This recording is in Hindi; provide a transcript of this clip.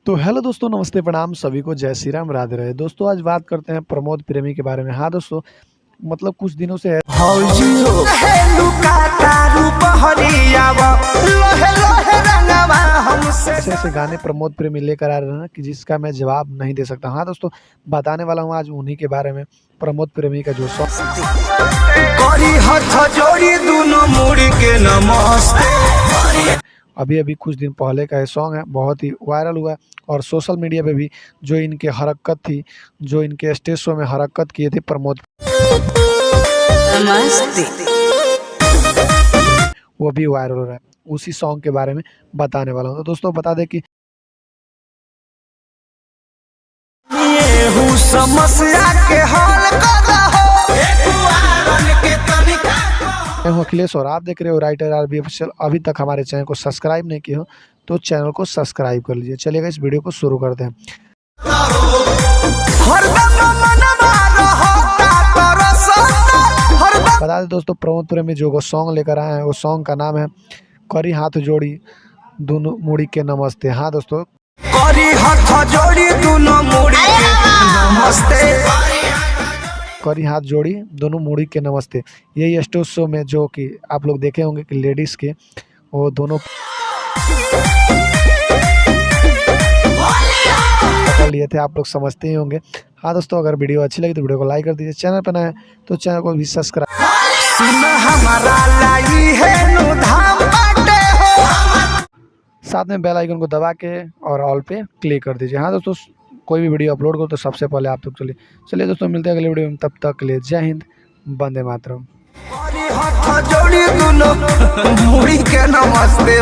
तो हेलो दोस्तों, नमस्ते, प्रणाम सभी को, जय श्री राम, राधे राधे। दोस्तों आज बात करते हैं प्रमोद प्रेमी के बारे में। हाँ दोस्तों, मतलब कुछ दिनों से ऐसे ऐसे गाने प्रमोद प्रेमी लेकर आ रहे हैं ना कि जिसका मैं जवाब नहीं दे सकता। हाँ दोस्तों, बताने वाला हूँ आज उन्हीं के बारे में। प्रमोद प्रेमी का जो सॉन्ग अभी अभी कुछ दिन पहले का ये सॉन्ग है, बहुत ही वायरल हुआ है और सोशल मीडिया पे भी जो इनके हरकत थी, जो इनके स्टेज शो में हरकत किए थे प्रमोद, वो भी वायरल हो रहा है। उसी सॉन्ग के बारे में बताने वाला हूँ। तो दोस्तों बता दें कि समस्या के हल मैं हूँ अखिलेश और आप देख रहे हो राइटर आरबी ऑफिशियल। अभी तक हमारे चैनल को सब्सक्राइब नहीं किए हो तो चैनल को सब्सक्राइब कर लीजिए। चलिएगा इस वीडियो को शुरू करते हैं। बता दें दोस्तों, प्रमोद प्रेमी जो सॉन्ग लेकर आए हैं वो सॉन्ग का नाम है करी हाथ जोड़ी दोनों मुड़ी के नमस्ते। हाँ दोस्तों, करी हाथ जोड़ी दोनों मुड़ी के नमस्ते, करी हाथ जोड़ी दोनों मुड़ी के नमस्ते। यही स्टेज शो में जो कि आप लोग देखे होंगे कि लेडीज़ के वो दोनों पकड़ लिए थे, आप लोग समझते ही होंगे। हाँ दोस्तों, अगर वीडियो अच्छी लगी तो वीडियो को लाइक कर दीजिए। चैनल पर नए हैं तो चैनल को भी सब्सक्राइब, साथ में बेल आइकन को दबा के और ऑल पे क्लिक कर दीजिए। हाँ दोस्तों, कोई भी वीडियो अपलोड करो तो सबसे पहले आप तक चलिए दोस्तों, मिलते हैं अगले वीडियो में। तब तक के लिए जय हिंद, वंदे मातरम। करी हाथ जोड़ी दोनों मुड़ी के नमस्ते।